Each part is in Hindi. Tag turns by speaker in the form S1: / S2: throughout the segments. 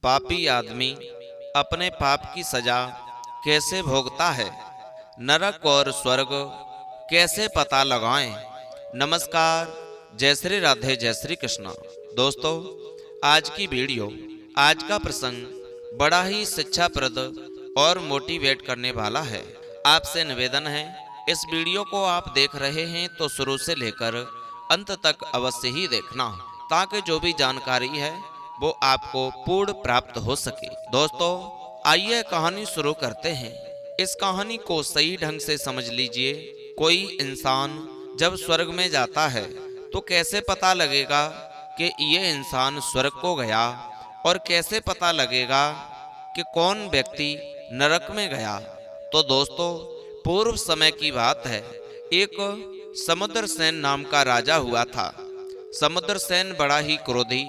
S1: पापी आदमी अपने पाप की सजा कैसे भोगता है, नरक और स्वर्ग कैसे पता लगाएं। नमस्कार, जय श्री राधे, जय श्री कृष्णा। दोस्तों, आज की वीडियो, आज का प्रसंग बड़ा ही शिक्षाप्रद और मोटिवेट करने वाला है। आपसे निवेदन है, इस वीडियो को आप देख रहे हैं तो शुरू से लेकर अंत तक अवश्य ही देखना, ताकि जो भी जानकारी है वो आपको पूर्ण प्राप्त हो सके। दोस्तों, आइए कहानी शुरू करते हैं। इस कहानी को सही ढंग से समझ लीजिए। कोई इंसान जब स्वर्ग में जाता है तो कैसे पता लगेगा कि ये इंसान स्वर्ग को गया, और कैसे पता लगेगा कि कौन व्यक्ति नरक में गया। तो दोस्तों, पूर्व समय की बात है। एक समुद्रसेन नाम का राजा हुआ था। समुद्रसेन बड़ा ही क्रोधी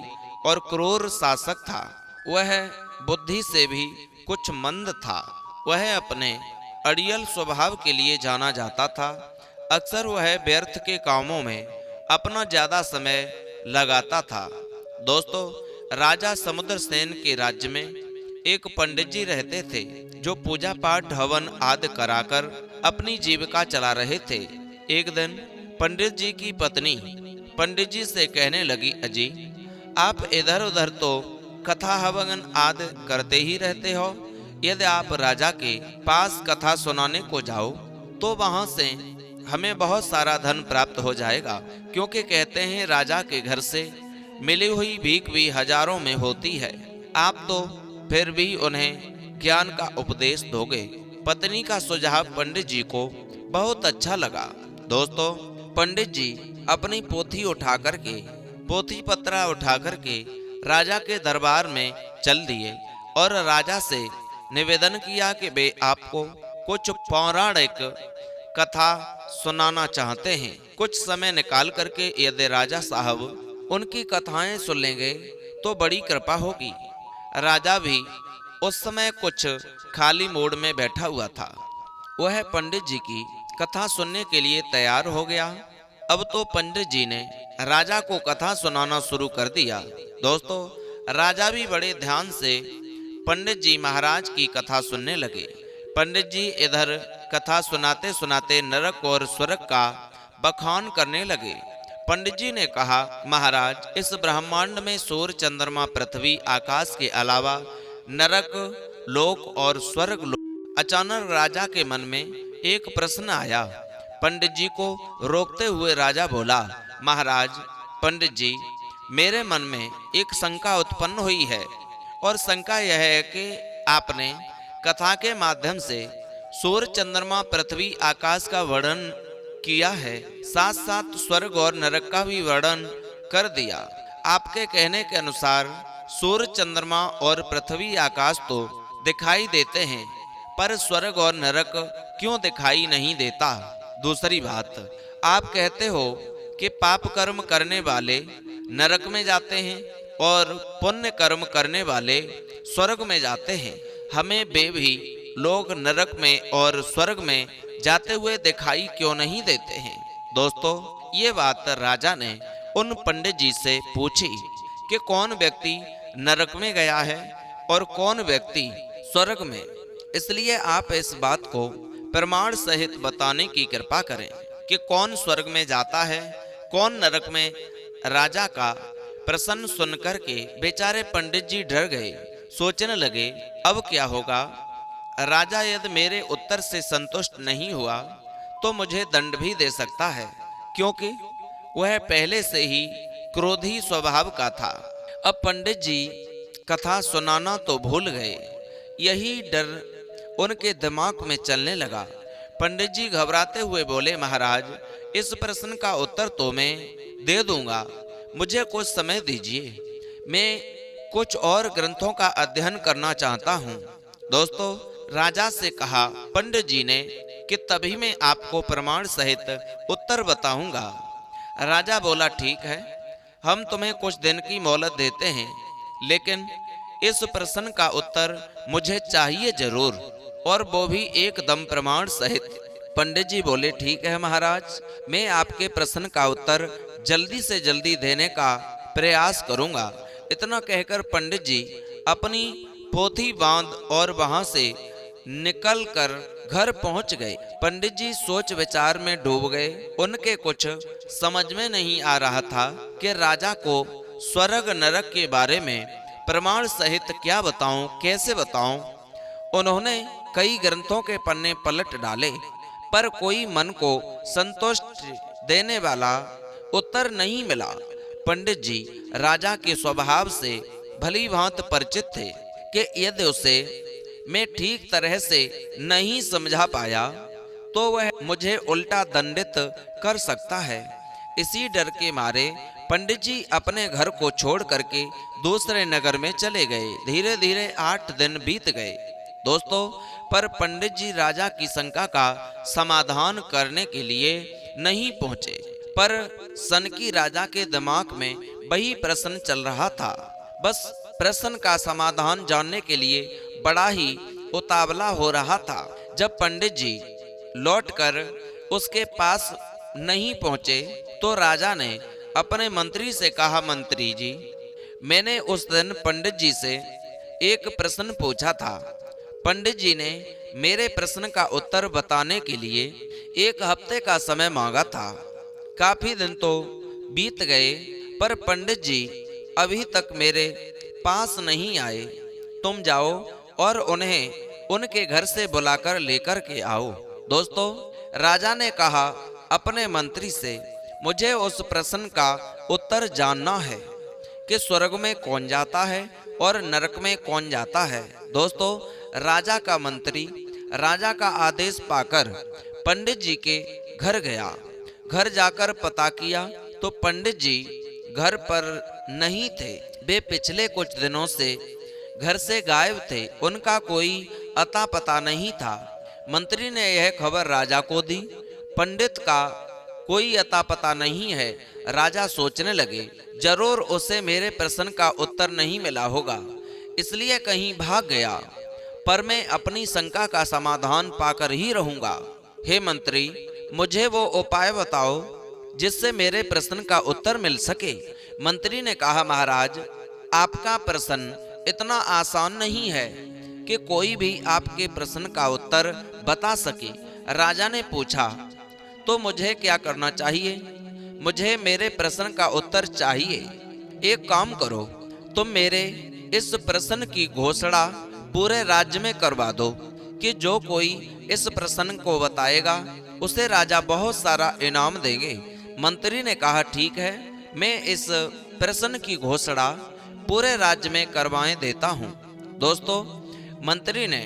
S1: और क्रूर शासक था। वह बुद्धि से भी कुछ मंद था। वह अपने अड़ियल स्वभाव के लिए जाना जाता था। अक्सर वह व्यर्थ के कामों में अपना ज्यादा समय लगाता था। दोस्तों, राजा समुद्रसेन के राज्य में एक पंडित जी रहते थे, जो पूजा पाठ हवन आदि कराकर अपनी जीविका चला रहे थे। एक दिन पंडित जी की पत्नी पंडित जी से कहने लगी, अजी, आप इधर उधर तो कथा हवन आदि करते ही रहते हो। यदि आप राजा के पास कथा सुनाने को जाओ तो वहां से हमें बहुत सारा धन प्राप्त हो जाएगा, क्योंकि कहते हैं राजा के घर से मिली हुई भीख भी हजारों में होती है। आप तो फिर भी उन्हें ज्ञान का उपदेश दोगे। पत्नी का सुझाव पंडित जी को बहुत अच्छा लगा। दोस्तों, पंडित जी अपनी पोथी पत्रा उठा करके राजा के दरबार में चल दिए और राजा से निवेदन किया कि वे आपको कुछ पौराणिक कथा सुनाना चाहते हैं। कुछ समय निकाल करके यदि राजा साहब उनकी कथाएं सुन लेंगे तो बड़ी कृपा होगी। राजा भी उस समय कुछ खाली मूड में बैठा हुआ था। वह पंडित जी की कथा सुनने के लिए तैयार हो गया। अब तो पंडित जी ने राजा को कथा सुनाना शुरू कर दिया। दोस्तों, राजा भी बड़े ध्यान से पंडित जी महाराज की कथा सुनने लगे। पंडित जी इधर कथा सुनाते सुनाते नरक और स्वर्ग का बखान करने लगे। पंडित जी ने कहा, महाराज, इस ब्रह्मांड में सूर्य, चंद्रमा, पृथ्वी, आकाश के अलावा नरक लोक और स्वर्ग लोक। अचानक राजा के मन में एक प्रश्न आया। पंडित जी को रोकते हुए राजा बोला, महाराज, पंडित जी, मेरे मन में एक शंका उत्पन्न हुई है, और शंका यह है कि आपने कथा के माध्यम से सूर्य, चंद्रमा, पृथ्वी, आकाश का वर्णन किया है, साथ साथ स्वर्ग और नरक का भी वर्णन कर दिया। आपके कहने के अनुसार सूर्य, चंद्रमा और पृथ्वी, आकाश तो दिखाई देते हैं, पर स्वर्ग और नरक क्यों दिखाई नहीं देता? दूसरी बात, आप कहते हो कि पाप कर्म करने वाले नरक में जाते हैं और पुण्य कर्म करने वाले स्वर्ग में जाते हैं। हमें वे भी लोग नरक में और स्वर्ग में जाते हुए दिखाई क्यों नहीं देते हैं? दोस्तों, ये बात राजा ने उन पंडित जी से पूछी कि कौन व्यक्ति नरक में गया है और कौन व्यक्ति स्वर्ग में। इसलिए आप इस बात को प्रमाण सहित बताने की कृपा करें कि कौन स्वर्ग में जाता है, कौन नरक में। राजा का प्रश्न सुनकर के बेचारे पंडित जी डर गए। सोचने लगे, अब क्या होगा? राजा यदि मेरे उत्तर से संतुष्ट नहीं हुआ तो मुझे दंड भी दे सकता है, क्योंकि वह पहले से ही क्रोधी स्वभाव का था। अब पंडित जी कथा सुनाना तो भूल गए। यही डर उनके दिमाग में चलने लगा। पंडित जी घबराते हुए बोले, महाराज, इस प्रश्न का उत्तर तो मैं दे दूंगा, मुझे कुछ समय दीजिए। मैं कुछ और ग्रंथों का अध्ययन करना चाहता हूँ। दोस्तों, राजा से कहा पंडित जी ने कि तभी मैं आपको प्रमाण सहित उत्तर बताऊंगा। राजा बोला, ठीक है, हम तुम्हें कुछ दिन की मोहलत देते हैं, लेकिन इस प्रश्न का उत्तर मुझे चाहिए जरूर, और वो भी एकदम प्रमाण सहित। पंडित जी बोले, ठीक है महाराज, मैं आपके प्रश्न का उत्तर जल्दी से जल्दी देने का प्रयास करूंगा। इतना कहकर पंडित जी अपनी पोथी बांध और वहां से निकलकर घर पहुंच गए। पंडित जी सोच विचार में डूब गए। उनके कुछ समझ में नहीं आ रहा था कि राजा को स्वर्ग नरक के बारे में प्रमाण सहित क्या बताऊं, कैसे बताऊं। उन्होंने कई ग्रंथों के पन्ने पलट डाले, पर कोई मन को संतुष्ट देने वाला उत्तर नहीं मिला। पंडित जी राजा के स्वभाव से भली भांति परिचित थे कि यदि उसे मैं ठीक तरह से नहीं समझा पाया तो वह मुझे उल्टा दंडित कर सकता है। इसी डर के मारे पंडित जी अपने घर को छोड़ करके दूसरे नगर में चले गए। धीरे धीरे 8 दिन बीत गए दोस्तों, पर पंडित जी राजा की शंका का समाधान करने के लिए नहीं पहुंचे। पर सनकी राजा के दिमाग में वही प्रश्न चल रहा था। बस प्रश्न का समाधान जानने के लिए बड़ा ही उतावला हो रहा था। जब पंडित जी लौटकर उसके पास नहीं पहुंचे तो राजा ने अपने मंत्री से कहा, मंत्री जी, मैंने उस दिन पंडित जी से एक प्रश्न पूछा था। पंडित जी ने मेरे प्रश्न का उत्तर बताने के लिए 1 हफ्ते का समय मांगा था। काफी दिन तो बीत गए पर पंडित जी अभी तक मेरे पास नहीं आए। तुम जाओ और उन्हें उनके घर से बुलाकर लेकर के आओ। दोस्तों, राजा ने कहा अपने मंत्री से, मुझे उस प्रश्न का उत्तर जानना है कि स्वर्ग में कौन जाता है और नरक में कौन जाता है। दोस्तों, राजा का मंत्री राजा का आदेश पाकर पंडित जी के घर गया। घर जाकर पता किया तो पंडित जी घर पर नहीं थे। वे पिछले कुछ दिनों से घर से गायब थे। उनका कोई अता पता नहीं था। मंत्री ने यह खबर राजा को दी। पंडित का कोई अता पता नहीं है। राजा सोचने लगे, जरूर उसे मेरे प्रश्न का उत्तर नहीं मिला होगा, इसलिए कहीं भाग गया। पर मैं अपनी शंका का समाधान पाकर ही रहूंगा। हे मंत्री, मुझे वो उपाय बताओ जिससे मेरे प्रश्न का उत्तर मिल सके। मंत्री ने कहा, महाराज, आपका प्रश्न इतना आसान नहीं है कि कोई भी आपके प्रश्न का उत्तर बता सके। राजा ने पूछा, तो मुझे क्या करना चाहिए? मुझे मेरे प्रश्न का उत्तर चाहिए। एक काम करो, तुम मेरे इस प्रश्न की घोषणा पूरे राज्य में करवा दो कि जो कोई इस प्रश्न को बताएगा उसे राजा बहुत सारा इनाम देंगे। मंत्री ने कहा, ठीक है, मैं इस प्रश्न की घोषणा पूरे राज्य में करवाए देता हूँ। दोस्तों, मंत्री ने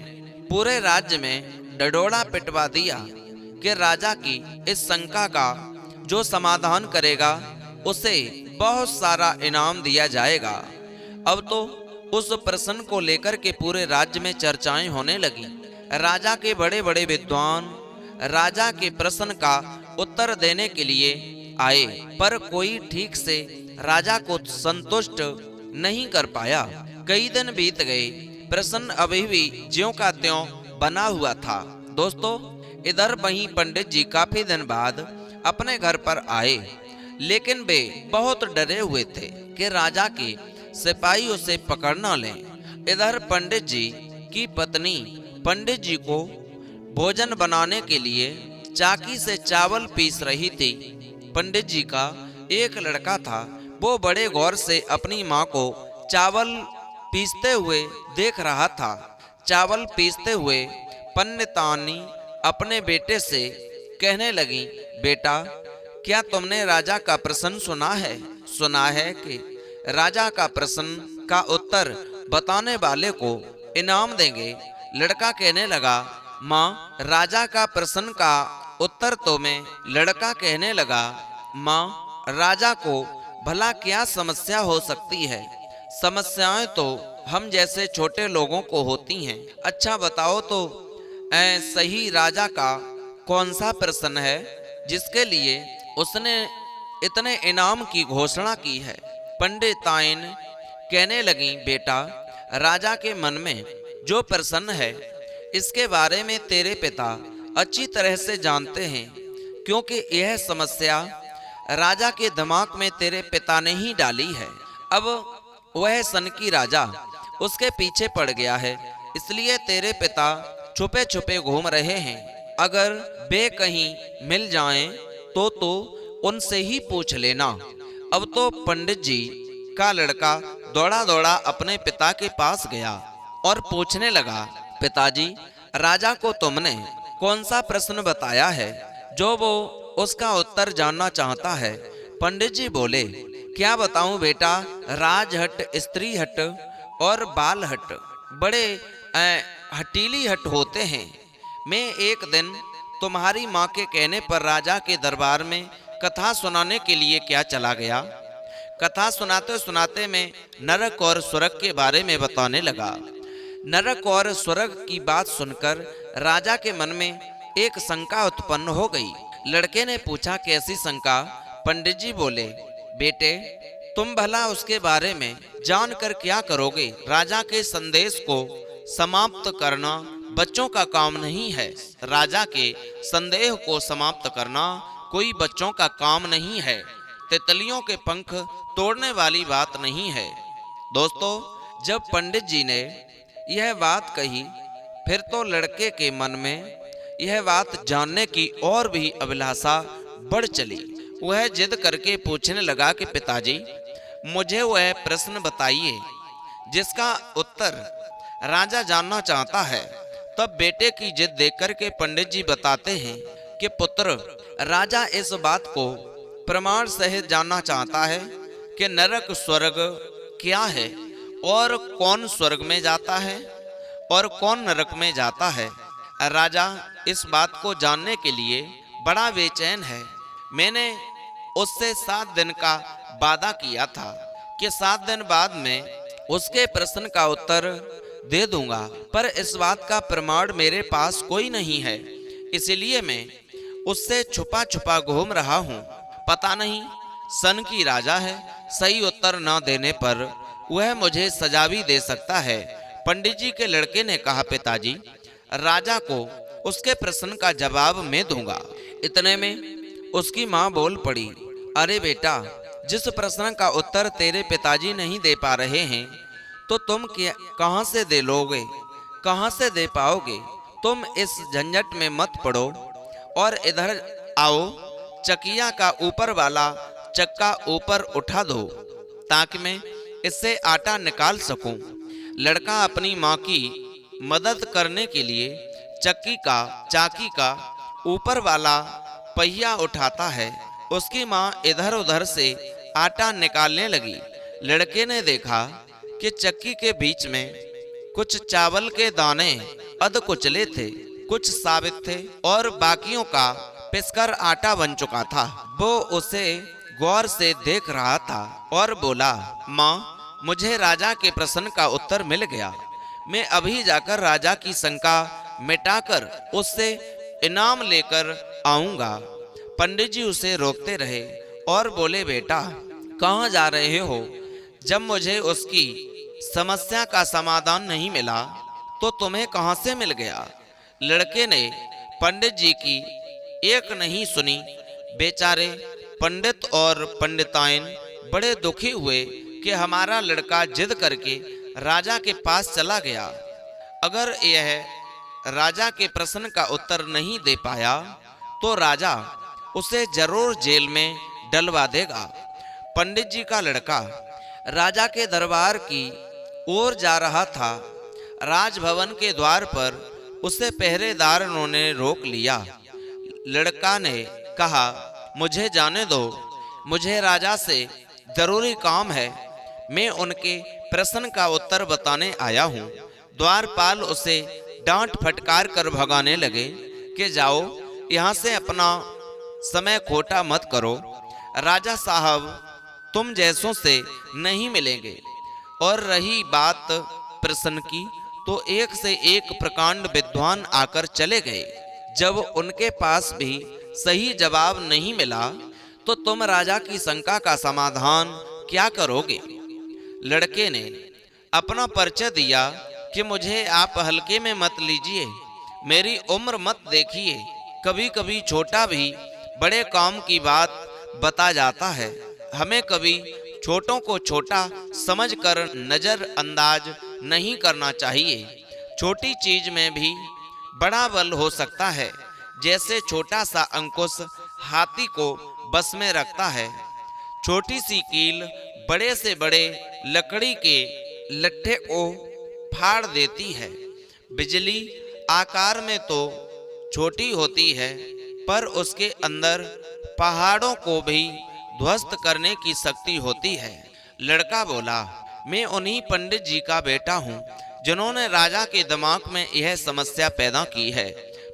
S1: पूरे राज्य में डडोड़ा पिटवा दिया कि राजा की इस शंका का जो समाधान करेगा उसे बहुत सारा इनाम दिया जाएगा। अब तो उस प्रश्न को लेकर के पूरे राज्य में चर्चाएं होने लगी। राजा के बड़े बड़े विद्वान राजा के प्रश्न का उत्तर देने के लिए आए, पर कोई ठीक से राजा को संतुष्ट नहीं कर पाया। कई दिन बीत गए, प्रश्न अभी भी ज्यों का त्यों बना हुआ था। दोस्तों, इधर वहीं पंडित जी काफी दिन बाद अपने घर पर आए, लेकिन वे बहुत डरे हुए थे कि राजा के सिपाही उसे पकड़ न लें। इधर पंडित जी की पत्नी पंडित जी को भोजन बनाने के लिए चाकी से चावल पीस रही थी। पंडित जी का एक लड़का था, वो बड़े गौर से अपनी माँ को चावल पीसते हुए देख रहा था। चावल पीसते हुए पंडितानी अपने बेटे से कहने लगी, बेटा, क्या तुमने राजा का प्रश्न सुना है? सुना है कि राजा का प्रश्न का उत्तर बताने वाले को इनाम देंगे। लड़का कहने लगा, माँ, राजा का प्रश्न का उत्तर तो मैं। लड़का कहने लगा, माँ, राजा को भला क्या समस्या हो सकती है? समस्याएं तो हम जैसे छोटे लोगों को होती हैं। अच्छा बताओ तो सही राजा का कौन सा प्रश्न है जिसके लिए उसने इतने इनाम की घोषणा की है? पंडिताइन कहने लगी, बेटा, राजा के मन में जो प्रश्न है इसके बारे में तेरे पिता अच्छी तरह से जानते हैं, क्योंकि यह समस्या राजा के दिमाग में तेरे पिता ने ही डाली है। अब वह सनकी राजा उसके पीछे पड़ गया है, इसलिए तेरे पिता छुपे छुपे घूम रहे हैं। अगर वे कहीं मिल जाएं तो उनसे ही पूछ लेना। अब तो पंडित जी का लड़का दौड़ा दौड़ा अपने पिता के पास गया और पूछने लगा, पिताजी, राजा को तुमने कौन सा प्रश्न बताया है जो वो उसका उत्तर जानना चाहता है? पंडित जी बोले, क्या बताऊं बेटा, राजहट, स्त्री हट और बाल हट बड़े हटीली हट होते हैं। मैं एक दिन तुम्हारी माँ के कहने पर राजा के दरबार में कथा सुनाने के लिए क्या चला गया। कथा सुनाते सुनाते मैं नरक और स्वर्ग के बारे में बताने लगा। नरक और स्वर्ग की बात सुनकर राजा के मन में एक शंका उत्पन्न हो गई। लड़के ने पूछा, कैसी शंका? पंडित जी बोले, बेटे, तुम भला उसके बारे में जानकर क्या करोगे? राजा के संदेश को समाप्त करना बच्चों का काम नहीं है। राजा के संदेह को समाप्त करना कोई बच्चों का काम नहीं है। तितलियों के पंख तोड़ने वाली बात नहीं है। दोस्तों, जब पंडित जी ने यह बात कही, फिर तो लड़के के मन में यह बात जानने की और भी अभिलाषा बढ़ चली। वह जिद करके पूछने लगा कि पिताजी, मुझे वह प्रश्न बताइए जिसका उत्तर राजा जानना चाहता है। तब बेटे की जिद देखकर के पंडित जी बताते हैं कि पुत्र, राजा इस बात को प्रमाण सहित जानना चाहता है कि नरक स्वर्ग क्या है और कौन स्वर्ग में जाता है और कौन नरक में जाता है। राजा इस बात को जानने के लिए बड़ा बेचैन है। मैंने उससे 7 दिन का वादा किया था कि 7 दिन बाद में उसके प्रश्न का उत्तर दे दूंगा, पर इस बात का प्रमाण मेरे पास कोई नहीं है, इसलिए मैं उससे छुपा छुपा घूम रहा हूँ। पता नहीं सन की राजा है, सही उत्तर न देने पर वह मुझे सजा भी दे सकता है। पंडित जी के लड़के ने कहा, पिताजी, राजा को उसके प्रश्न का जवाब मैं दूंगा। इतने में उसकी माँ बोल पड़ी, अरे बेटा, जिस प्रश्न का उत्तर तेरे पिताजी नहीं दे पा रहे हैं तो तुम कहाँ से दे लोगे, कहाँ से दे पाओगे? तुम इस झंझट में मत पड़ो और इधर आओ, चकिया का ऊपर वाला चक्का ऊपर उठा दो ताकि मैं इससे आटा निकाल सकूं। लड़का अपनी माँ की मदद करने के लिए चाकी का ऊपर वाला पहिया उठाता है। उसकी माँ इधर उधर से आटा निकालने लगी। लड़के ने देखा कि चक्की के बीच में कुछ चावल के दाने अध कुचले थे, कुछ साबित थे और बाकियों का पिसकर आटा बन चुका था। वो उसे गौर से देख रहा था और बोला, माँ, मुझे राजा के प्रश्न का उत्तर मिल गया। मैं अभी जाकर राजा की शंका मिटाकर उससे इनाम लेकर आऊंगा। पंडित जी उसे रोकते रहे और बोले, बेटा, कहाँ जा रहे हो? जब मुझे उसकी समस्या का समाधान नहीं मिला तो तुम्हें कहां से मिल गया? लड़के ने पंडित जी की एक नहीं सुनी। बेचारे पंडित और पंडिताइन बड़े दुखी हुए कि हमारा लड़का जिद करके राजा के पास चला गया। अगर यह राजा के प्रश्न का उत्तर नहीं दे पाया तो राजा उसे जरूर जेल में डलवा देगा। पंडित जी का लड़का राजा के दरबार की ओर जा रहा था। राजभवन के द्वार पर उसे पहरेदारों ने रोक लिया। लड़का ने कहा, मुझे जाने दो, मुझे राजा से जरूरी काम है। मैं उनके प्रश्न का उत्तर बताने आया हूँ। द्वारपाल उसे डांट फटकार कर भगाने लगे कि जाओ, यहाँ से अपना समय खोटा मत करो। राजा साहब तुम जैसों से नहीं मिलेंगे। और रही बात प्रश्न की, तो एक से एक प्रकांड विद्वान आकर चले गए। जब उनके पास भी सही जवाब नहीं मिला तो तुम राजा की शंका का समाधान क्या करोगे? लड़के ने अपना परिचय दिया कि मुझे आप हल्के में मत लीजिए, मेरी उम्र मत देखिए। कभी कभी छोटा भी बड़े काम की बात बता जाता है। हमें कभी छोटों को छोटा समझकर नजरअंदाज नहीं करना चाहिए। छोटी चीज में भी बड़ा बल हो सकता है। जैसे छोटा सा अंकुश हाथी को बस में रखता है। छोटी सी कील बड़े से बड़े लकड़ी के लट्ठे को फाड़ देती है। बिजली आकार में तो छोटी होती है, पर उसके अंदर पहाड़ों को भी ध्वस्त करने की शक्ति होती है। लड़का बोला, मैं उन्हीं पंडित जी का बेटा हूँ जिन्होंने राजा के दिमाग में यह समस्या पैदा की है।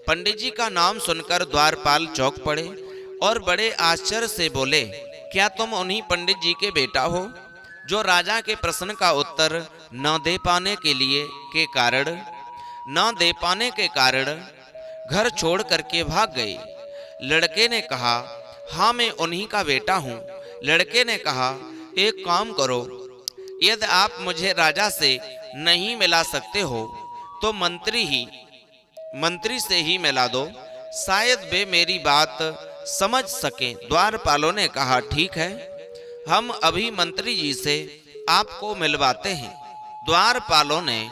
S1: पंडित जी का नाम सुनकर द्वारपाल चौंक पड़े और बड़े आश्चर्य से बोले, क्या तुम उन्हीं पंडित जी के बेटा हो जो राजा के प्रश्न का उत्तर न दे पाने के कारण घर छोड़ करके भाग गए? लड़के ने कहा, हाँ मैं उन्हीं का बेटा हूँ। लड़के ने कहा, एक काम करो, यदि आप मुझे राजा से नहीं मिला सकते हो तो मंत्री से ही मिला दो, शायद वे मेरी बात समझ सकें। द्वारपालों ने कहा, ठीक है, हम अभी मंत्री जी से आपको मिलवाते हैं। द्वारपालों ने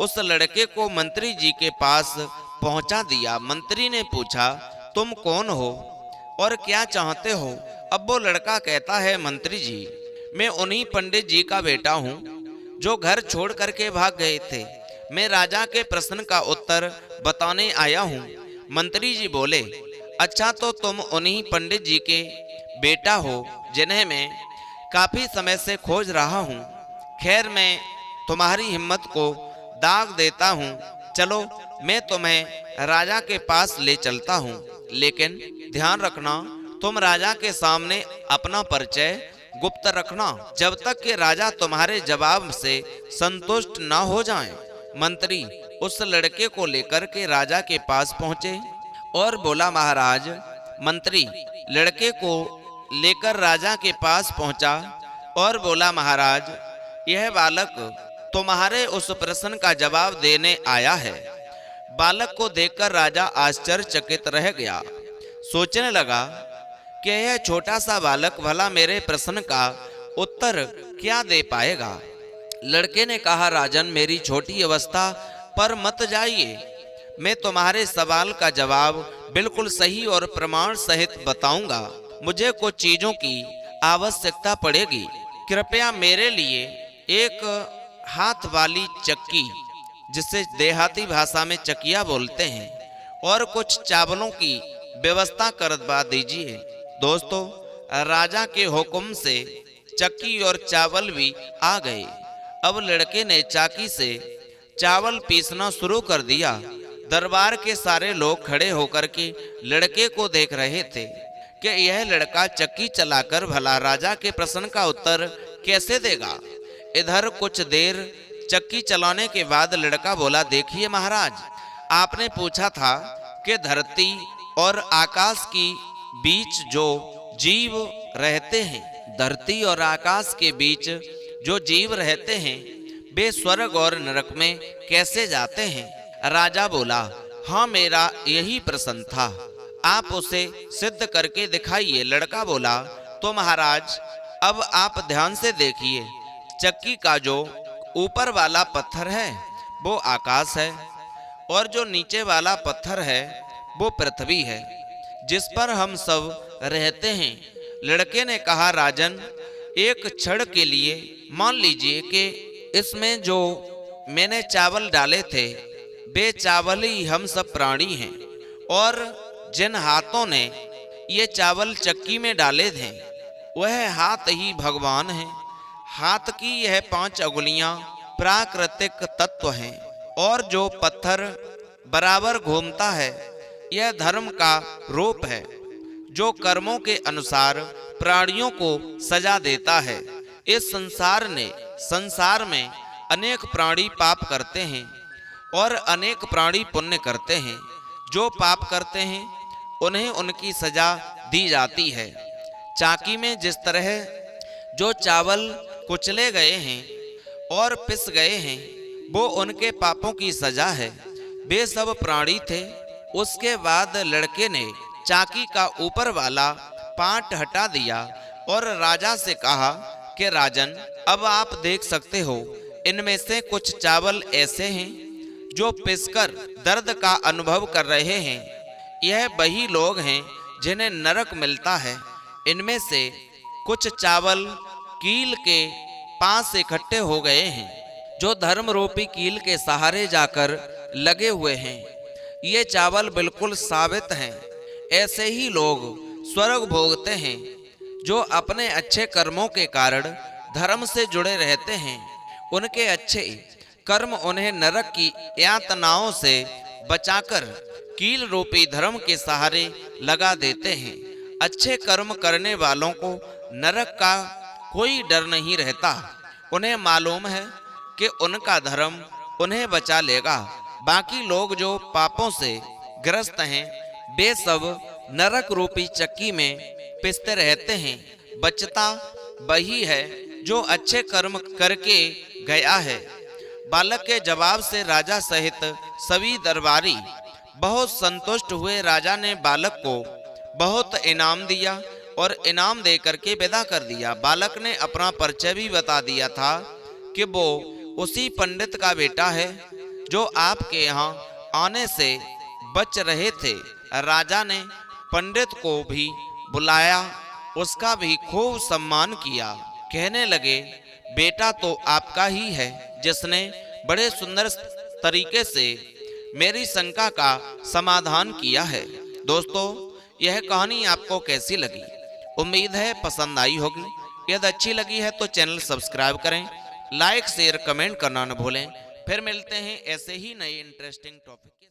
S1: उस लड़के को मंत्री जी के पास पहुंचा दिया। मंत्री ने पूछा, तुम कौन हो और क्या चाहते हो? अब वो लड़का कहता है, मंत्री जी, मैं उन्हीं पंडित जी का बेटा हूँ जो घर छोड़ करके भाग गए थे। मैं राजा के प्रश्न का उत्तर बताने आया हूँ। मंत्री जी बोले, अच्छा, तो तुम उन्हीं पंडित जी के बेटा हो जिन्हें मैं काफी समय से खोज रहा हूँ। खैर, मैं तुम्हारी हिम्मत को दाग देता हूँ। चलो, मैं तुम्हें राजा के पास ले चलता हूँ, लेकिन ध्यान रखना, तुम राजा के सामने अपना परिचय गुप्त रखना जब तक कि राजा तुम्हारे जवाब से संतुष्ट न हो जाएं। मंत्री उस लड़के को लेकर के राजा के पास पहुंचे और बोला, महाराज। मंत्री लड़के को लेकर राजा के पास पहुंचा और बोला, महाराज, यह बालक तुम्हारे उस प्रश्न का जवाब देने आया है। बालक को देखकर राजा आश्चर्यचकित रह गया। सोचने लगा कि यह छोटा सा बालक भला मेरे प्रश्न का उत्तर क्या दे पाएगा। लड़के ने कहा, राजन, मेरी छोटी अवस्था पर मत जाइए। मैं तुम्हारे सवाल का जवाब बिल्कुल सही और प्रमाण सहित बताऊंगा। मुझे कुछ चीजों की आवश्यकता पड़ेगी। कृपया मेरे लिए एक हाथ वाली चक्की, जिसे देहाती भाषा में चकिया बोलते हैं, और कुछ चावलों की व्यवस्था करवा दीजिए। दोस्तों, राजा के हुक्म से चक्की और चावल भी आ गए। अब लड़के ने चाकी से चावल पीसना शुरू कर दिया। दरबार के सारे लोग खड़े होकर के लड़के को देख रहे थे कि यह लड़का चक्की चलाकर भला राजा के प्रश्न का उत्तर कैसे देगा। इधर कुछ देर चक्की चलाने के बाद लड़का बोला, देखिए महाराज, आपने पूछा था कि धरती और आकाश की बीच जो जीव रहते हैं, धरती और आकाश के बीच जो जीव रहते हैं, वे स्वर्ग और नरक में कैसे जाते हैं? राजा बोला, हाँ, मेरा यही प्रश्न था, आप उसे सिद्ध करके दिखाइए। लड़का बोला, तो महाराज, अब आप ध्यान से देखिए, चक्की का जो ऊपर वाला पत्थर है वो आकाश है, और जो नीचे वाला पत्थर है वो पृथ्वी है, जिस पर हम सब रहते हैं। लड़के ने कहा, राजन, एक क्षण के लिए मान लीजिए कि इसमें जो मैंने चावल डाले थे वे चावल ही हम सब प्राणी हैं, और जिन हाथों ने ये चावल चक्की में डाले थे वह हाथ ही भगवान हैं। हाथ की यह 5 अंगुलियां प्राकृतिक तत्व हैं, और जो पत्थर बराबर घूमता है यह धर्म का रूप है, जो कर्मों के अनुसार प्राणियों को सजा देता है। इस संसार में अनेक प्राणी पाप करते हैं और अनेक प्राणी पुण्य करते हैं। जो पाप करते हैं उन्हें उनकी सजा दी जाती है। चाकी में जिस तरह जो चावल कुचले गए हैं और पिस गए हैं वो उनके पापों की सजा है। वे सब प्राणी थे। उसके बाद लड़के ने चाकी का ऊपर वाला पाट हटा दिया और राजा से कहा कि राजन, अब आप देख सकते हो इनमें से कुछ चावल ऐसे हैं जो पिसकर दर्द का अनुभव कर रहे हैं। यह वही लोग हैं जिन्हें नरक मिलता है। इनमें से कुछ चावल कील के पास इकट्ठे हो गए हैं, जो धर्म रूपी कील के सहारे जाकर लगे हुए हैं। ये चावल बिल्कुल साबित हैं। ऐसे ही लोग स्वर्ग भोगते हैं जो अपने अच्छे कर्मों के कारण धर्म से जुड़े रहते हैं। उनके अच्छे कर्म उन्हें नरक की यातनाओं से बचाकर कील रूपी धर्म के सहारे लगा देते हैं। अच्छे कर्म करने वालों को नरक का कोई डर नहीं रहता। उन्हें मालूम है कि उनका धर्म उन्हें बचा लेगा। बाकी लोग जो पापों से ग्रस्त हैं, वे सब नरक रूपी चक्की में पिसते रहते हैं। बचता वही है जो अच्छे कर्म करके गया है। बालक के जवाब से राजा सहित सभी दरबारी बहुत संतुष्ट हुए। राजा ने बालक को बहुत इनाम दिया और इनाम दे करके विदा कर दिया। बालक ने अपना परिचय भी बता दिया था कि वो उसी पंडित का बेटा है जो आपके यहाँ आने से बच रहे थे। राजा ने पंडित को भी बुलाया, उसका भी खूब सम्मान किया। कहने लगे, बेटा तो आपका ही है जिसने बड़े सुंदर तरीके से मेरी शंका का समाधान किया है। दोस्तों, यह कहानी आपको कैसी लगी? उम्मीद है पसंद आई होगी। यदि अच्छी लगी है तो चैनल सब्सक्राइब करें, लाइक शेयर कमेंट करना न भूलें। फिर मिलते हैं ऐसे ही नए इंटरेस्टिंग टॉपिक के